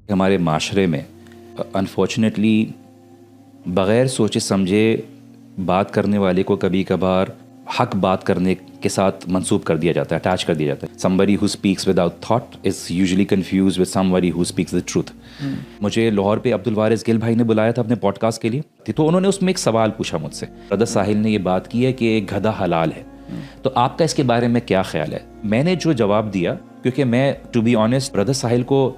ہمارے معاشرے میں انفارچونیٹلی بغیر سوچے سمجھے بات کرنے والے کو کبھی کبھار حق بات کرنے کے ساتھ منسوب کر دیا جاتا ہے، اٹیچ کر دیا جاتا ہے. somebody who speaks without thought is usually confused with somebody who speaks the truth. مجھے لاہور پہ عبدالوارث گل بھائی نے بلایا تھا اپنے پوڈ کاسٹ کے لیے، تو انہوں نے اس میں ایک سوال پوچھا مجھ سے. بردر ساحل نے یہ بات کی ہے کہ گدھا حلال ہے، تو آپ کا اس کے بارے میں کیا خیال ہے؟ میں نے جو جواب دیا، کیونکہ میں ٹو بی آنیسٹ بردر ساحل کو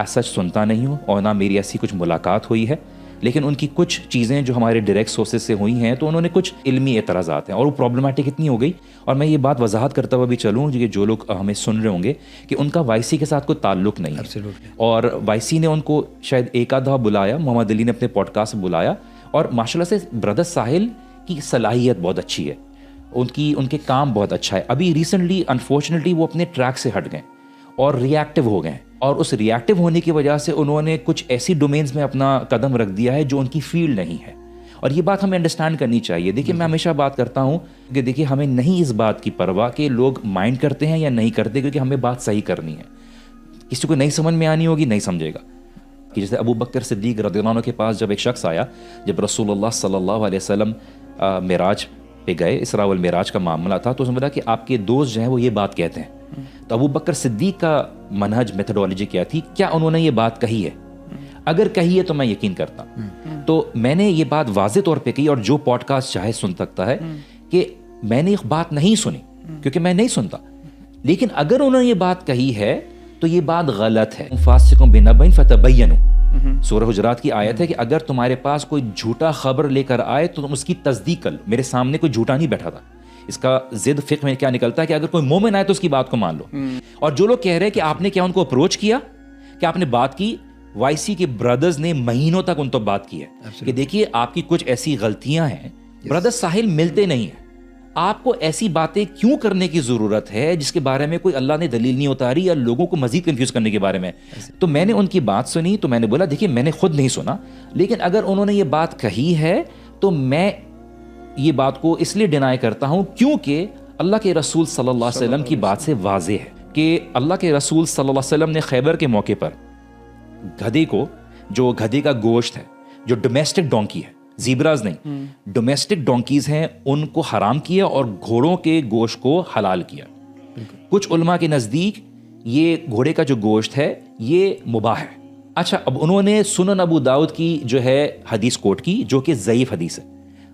سچ سنتا نہیں ہوں اور نہ میری ایسی کچھ ملاقات ہوئی ہے، لیکن ان کی کچھ چیزیں جو ہمارے ڈائریکٹ سورسز سے ہوئی ہیں تو انہوں نے کچھ علمی اعتراضات ہیں اور وہ پرابلمٹک اتنی ہو گئی. اور میں یہ بات وضاحت کرتا ہوا بھی چلوں کہ جو لوگ ہمیں سن رہے ہوں گے کہ ان کا وائی سی کے ساتھ کوئی تعلق نہیں ہے، اور وائی سی نے ان کو شاید ایک آدھا بلایا، محمد علی نے اپنے پوڈ کاسٹ میں بلایا، اور ماشاء اللہ سے بردر ساحل کی صلاحیت بہت اچھی ہے، ان کے کام بہت اچھا ہے. ابھی ریسنٹلی انفارچونیٹلی وہ اپنے ٹریک سے ہٹ گئے اور ری ایکٹیو ہو گئے ہیں، اور اس ری ایکٹیو ہونے کی وجہ سے انہوں نے کچھ ایسی ڈومینز میں اپنا قدم رکھ دیا ہے جو ان کی فیلڈ نہیں ہے، اور یہ بات ہمیں انڈرسٹینڈ کرنی چاہیے. دیکھیے میں ہمیشہ بات کرتا ہوں کہ دیکھیے ہمیں نہیں اس بات کی پرواہ کہ لوگ مائنڈ کرتے ہیں یا نہیں کرتے، کیونکہ ہمیں بات صحیح کرنی ہے. کسی کو نہیں سمجھ میں آنی ہوگی، نہیں سمجھے گا. کہ جیسے ابو بکر صدیق رضی اللہ عنہ کے پاس جب ایک شخص آیا، جب رسول اللہ صلی اللہ علیہ وسلم معراج پہ گئے، اسراء والمعراج کا معاملہ تھا، تو سمجھا کہ آپ کے دوست جو ہیں وہ یہ بات کہتے ہیں. تو ابو بکر صدیق کا منہج میتھڈولوجی کیا تھی؟ کیا انہوں نے یہ بات کہی ہے؟ اگر کہی ہے تو میں یقین کرتا. تو میں نے یہ بات واضح طور پہ کی، اور جو پوڈ کاسٹ چاہے سن سکتا ہے کہ میں نے یہ بات نہیں سنی کیونکہ میں نہیں سنتا، لیکن اگر انہوں نے یہ بات کہی ہے تو یہ بات غلط ہے. فاسقون بنبأ فتبینوا، سورہ حجرات کی آیت ہے کہ اگر تمہارے پاس کوئی جھوٹا خبر لے کر آئے تو تم اس کی تصدیق کر. میرے سامنے کوئی جھوٹا نہیں بیٹھا تھا. اس کا ضد فقہ میں کیا نکلتا ہے کہ اگر کوئی مومن آئے تو اس کی بات کو مان لو. اور جو لوگ کہہ رہے ہیں کہ آپ نے کیا ان کو اپروچ کیا، کہ آپ نے بات کی، وائی سی کے بردرز نے مہینوں تک ان تو بات کی ہے کہ دیکھیے آپ کی کچھ ایسی غلطیاں ہیں، بردر ساحل ملتے نہیں ہیں، آپ کو ایسی باتیں کیوں کرنے کی ضرورت ہے جس کے بارے میں کوئی اللہ نے دلیل نہیں اتاری یا لوگوں کو مزید کنفیوز کرنے کے بارے میں. تو میں نے ان کی بات سنی، تو میں نے بولا دیکھیے میں نے خود نہیں سنا، لیکن اگر انہوں نے یہ بات کہی ہے تو میں یہ بات کو اس لیے ڈینائی کرتا ہوں کیونکہ اللہ کے رسول صلی اللہ علیہ وسلم کی بات سے واضح ہے کہ اللہ کے رسول صلی اللہ علیہ وسلم نے خیبر کے موقع پر گدھے کو، جو گدھے کا گوشت ہے، جو ڈومیسٹک ڈونکی ہے، زیبراز نہیں، ڈومیسٹک ڈونکیز ہیں، ان کو حرام کیا اور گھوڑوں کے گوشت کو حلال کیا. کچھ علماء کے نزدیک یہ گھوڑے کا جو گوشت ہے یہ مباح ہے. اچھا، اب انہوں نے سنن ابو داؤد کی جو ہے حدیث کوٹ کی، جو کہ ضعیف حدیث ہے،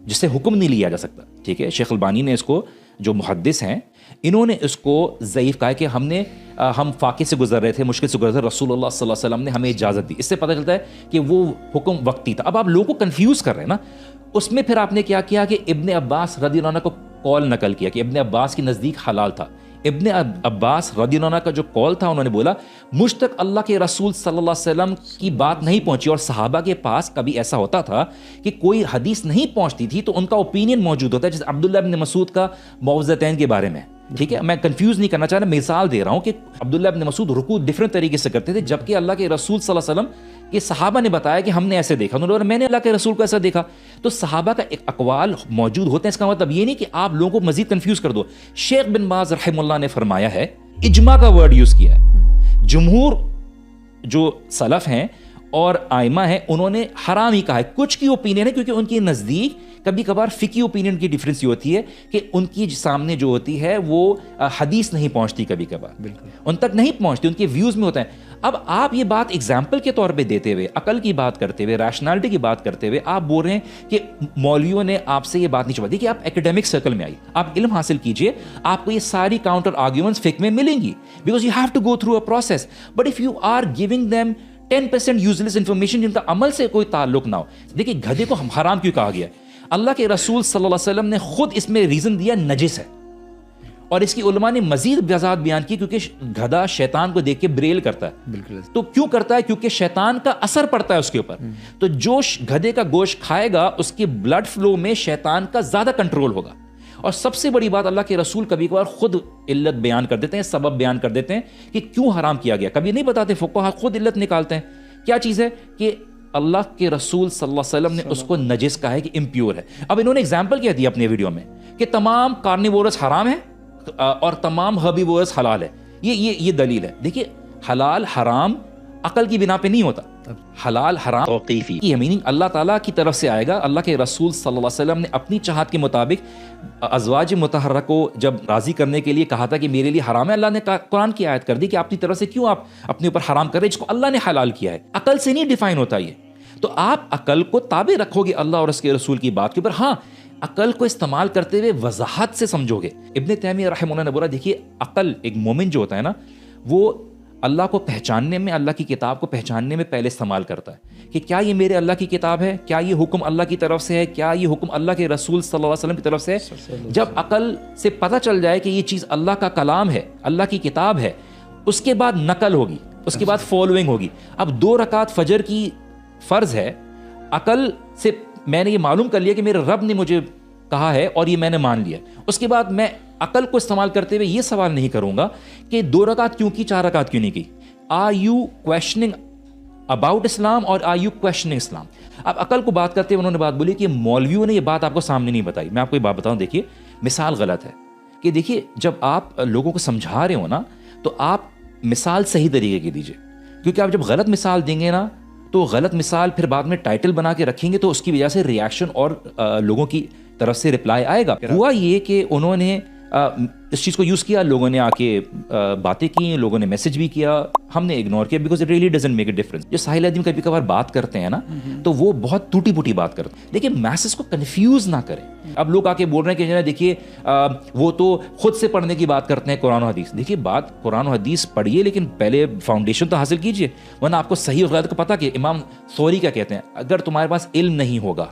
جس سے حکم نہیں لیا جا سکتا. ٹھیک ہے، شیخ البانی نے اس کو، جو محدث ہیں انہوں نے اس کو ضعیف کہا کہ ہم فاقے سے گزر رہے تھے، مشکل سے گزر رہے تھے، رسول اللہ صلی اللہ علیہ وسلم نے ہمیں اجازت دی. اس سے پتہ چلتا ہے کہ وہ حکم وقتی تھا. اب آپ لوگوں کو کنفیوز کر رہے ہیں نا. اس میں پھر آپ نے کیا کیا کہ ابن عباس رضی اللہ عنہ کو قول نقل کیا کہ ابن عباس کے نزدیک حلال تھا. ابن عباس رضی اللہ عنہ کا جو قول تھا، انہوں نے بولا مجھ تک اللہ کے رسول صلی اللہ علیہ وسلم کی بات نہیں پہنچی، اور صحابہ کے پاس کبھی ایسا ہوتا تھا کہ کوئی حدیث نہیں پہنچتی تھی تو ان کا اوپینین موجود ہوتا ہے، جیسے عبداللہ ابن مسعود کا معوذتین کے بارے میں. ٹھیک ہے، میں کنفیوز نہیں کرنا چاہ رہا، مثال دے رہا ہوں کہ عبداللہ ابن مسعود رکوع ڈفرنٹ طریقے سے کرتے تھے، جبکہ اللہ کے رسول صلی اللہ علیہ وسلم کے صحابہ نے بتایا کہ ہم نے ایسے دیکھا، انہوں نے میں نے اللہ کے رسول کو ایسا دیکھا. تو صحابہ کا ایک اقوال موجود ہوتے ہیں، اس کا مطلب یہ نہیں کہ آپ لوگوں کو مزید کنفیوز کر دو. شیخ بن باز رحمہ اللہ نے فرمایا ہے، اجماع کا ورڈ یوز کیا ہے، جمہور جو سلف ہیں اور آئمہ ہیں انہوں نے حرام ہی کہا ہے. کچھ کی اوپینین ہے کیونکہ ان کے نزدیک کبھی کبھار فقہی اوپینین کی ڈفرینس یہ ہوتی ہے کہ ان کی سامنے جو ہوتی ہے وہ حدیث نہیں پہنچتی، کبھی کبھار ان تک نہیں پہنچتی، ان کے ویوز میں ہوتا ہے. اب آپ یہ بات ایگزامپل کے طور پہ دیتے ہوئے، عقل کی بات کرتے ہوئے، ریشنالٹی کی بات کرتے ہوئے آپ بول رہے ہیں کہ مولویوں نے آپ سے یہ بات نہیں چھپائی. کہ آپ ایکیڈیمک سرکل میں آئیے، آپ علم حاصل کیجئے، آپ کو یہ ساری کاؤنٹر آرگیومنٹس فقہ میں ملیں گی، because you have to go through a process. But if you are giving them 10% useless information جن کا عمل سے کوئی تعلق نہ ہو. دیکھیے گدھے کو حرام کیوں کہا گیا ہے؟ اللہ کے رسول صلی اللہ علیہ وسلم نے خود اس میں ریزن دیا، نجس ہے. اور اس کی علماء نے مزید وضاحت بیان کی کیونکہ گدھا شیطان کو دیکھ کے بریل کرتا ہے. بالکل. تو کیوں کرتا ہے؟ کیونکہ شیطان کا اثر پڑتا ہے اس کے اوپر. تو جو گدھے کا گوشت کھائے گا اس کے بلڈ فلو میں شیطان کا زیادہ کنٹرول ہوگا. اور سب سے بڑی بات، اللہ کے رسول کبھی کبھار خود علت بیان کر دیتے ہیں، سبب بیان کر دیتے ہیں کہ کیوں حرام کیا گیا. کبھی نہیں بتاتے، فقہا خود علت نکالتے ہیں. کیا چیز ہے؟ کہ اللہ کے رسول صلی اللہ علیہ وسلم نے اس کو نجس کہا ہے کہ امپیور ہے. اب انہوں نے ایگزامپل کیا دیا اپنے ویڈیو میں کہ تمام کارنیورس حرام ہے اور تمام ہربیورس حلال ہے. یہ دلیل ہے. دیکھیے حلال حرام عقل کی بنا پہ نہیں ہوتا. حلال حرام توقیفی یہ میننگ اللہ تعالیٰ کی طرف سے آئے گا. اللہ کے رسول صلی اللہ علیہ وسلم نے اپنی چاہت کے مطابق ازواج مطہرہ کو جب راضی کرنے کے لیے کہا تھا کہ میرے لیے حرام ہے, اللہ نے قرآن کی آیت کر دی کہ اپنی طرف سے کیوں آپ اپنے اوپر حرام کر رہے جس کو اللہ نے حلال کیا ہے. عقل سے نہیں ڈیفائن ہوتا یہ. تو آپ عقل کو تابع رکھو گے اللہ اور اس کے رسول کی بات کے اوپر. ہاں, عقل کو استعمال کرتے ہوئے وضاحت سے سمجھو گے. ابن تیمیہ رحمہ اللہ نے بولا دیکھیے عقل, ایک مومن جو ہوتا ہے نا, وہ اللہ کو پہچاننے میں, اللہ کی کتاب کو پہچاننے میں پہلے استعمال کرتا ہے کہ کیا یہ میرے اللہ کی کتاب ہے, کیا یہ حکم اللہ کی طرف سے ہے, کیا یہ حکم اللہ کے رسول صلی اللہ علیہ وسلم کی طرف سے ہے. جب عقل سے پتہ چل جائے کہ یہ چیز اللہ کا کلام ہے, اللہ کی کتاب ہے, اس کے بعد نقل ہوگی, اس کے بعد فالوئنگ ہوگی. اب 2 رکعت فجر کی فرض ہے, عقل سے میں نے یہ معلوم کر لیا کہ میرے رب نے مجھے کہا ہے اور یہ میں نے مان لیا. اس کے بعد میں عقل کو استعمال کرتے ہوئے یہ سوال نہیں کروں گا کہ 2 رکعت کیوں کی, 4 رکعت کیوں نہیں کی. آر یو کویشچننگ اباؤٹ اسلام اور آر یو کویشچننگ اسلام. اب عقل کو بات کرتے ہوئے انہوں نے بات بولی کہ مولویوں نے یہ بات آپ کو سامنے نہیں بتائی. میں آپ کو یہ بات بتاؤں, دیکھیے مثال غلط ہے کہ دیکھیے جب آپ لوگوں کو سمجھا رہے ہو نا تو آپ مثال صحیح طریقے کی دیجیے, کیونکہ آپ جب غلط مثال دیں گے نا تو غلط مثال پھر بعد میں ٹائٹل بنا کے رکھیں گے تو اس کی وجہ سے ریاکشن اور لوگوں کی طرف سے رپلائی آئے گا. ہوا یہ کہ انہوں نے اس چیز کو یوز کیا, لوگوں نے آ کے باتیں کی, لوگوں نے میسج بھی کیا, ہم نے اگنور کیا because it really doesn't make a difference. جو ساحل ادیم کبھی کبھار بات کرتے ہیں نا تو وہ بہت ٹوٹی پوٹی بات کرتے ہیں. دیکھیے میسز کو کنفیوز نہ کریں. اب لوگ آ کے بول رہے ہیں کہ دیکھیے وہ تو خود سے پڑھنے کی بات کرتے ہیں قرآن و حدیث. دیکھیے بات قرآن و حدیث پڑھیے لیکن پہلے فاؤنڈیشن تو حاصل کیجیے, ورنہ آپ کو صحیح اور غلط کو پتہ کہ امام ثوری کیا کہتے ہیں, اگر تمہارے پاس علم نہیں ہوگا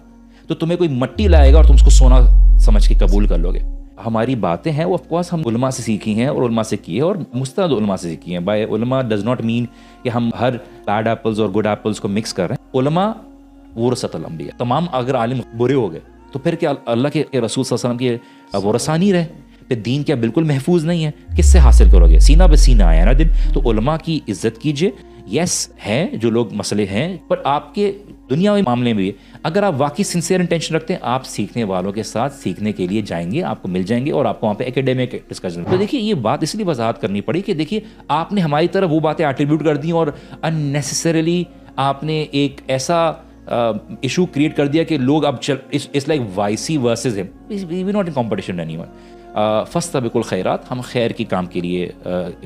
تو تمہیں کوئی مٹی لائے گا اور تم اس کو سونا سمجھ کے قبول کر لو گے. ہماری باتیں ہیں وہ آف کورس ہم علماء سے سیکھی ہیں اور علماء سے کی ہے اور مستند علماء سے سیکھی ہیں. بائی علماء ڈز ناٹ مین کہ ہم ہر بیڈ ایپلز اور گڈ ایپلز کو مکس کر رہے ہیں. علماء ورثۃ الانبیاء, تمام اگر عالم برے ہو گئے تو پھر کیا اللہ کے رسول صلی اللہ علیہ وسلم کے ورثہ نہیں رہے؟ پھر دین کیا بالکل محفوظ نہیں ہے؟ کس سے حاصل کرو گے؟ سینہ بہ سینہ آیا نا دن. تو علماء کی عزت کیجیے. یس ہیں جو لوگ مسئلے ہیں, پر آپ کے دنیاوی معاملے میں بھی اگر آپ واقعی سنسیئر انٹینشن رکھتے ہیں آپ سیکھنے والوں کے ساتھ سیکھنے کے لیے جائیں گے, آپ کو مل جائیں گے اور آپ کو وہاں پہ اکیڈیمک ڈسکشن. تو دیکھیے یہ بات اس لیے وضاحت کرنی پڑی کہ دیکھیے آپ نے ہماری طرف وہ باتیں ایٹریبیوٹ کر دی اور اننیسیسریلی آپ نے ایک ایسا ایشو کریٹ کر دیا کہ لوگ اب اٹس لائک وائسی ورسز ہم, we not in competition anyone. فاستبقوا الخیرات, ہم خیر کی کام کے لیے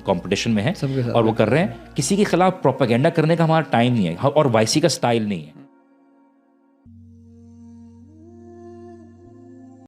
کمپٹیشن میں ہیں اور وہ کر رہے ہیں. کسی کے خلاف پروپیگنڈا کرنے کا ہمارا ٹائم نہیں ہے اور وائسی کا سٹائل نہیں ہے.